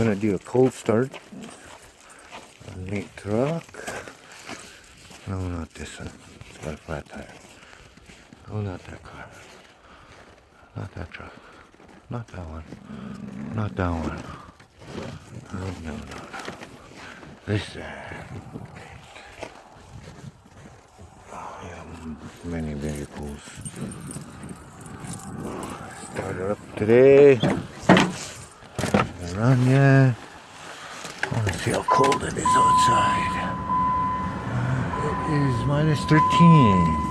I'm gonna do a cold start. Neat truck. No, not this one. It's got a flat tire. Oh, not that car. Not that truck. Not that one. Not that one. Oh, no, no. This oh, yeah, many vehicles. Started up today. Haven't run yet. I want to see how cold it is outside. It is -13.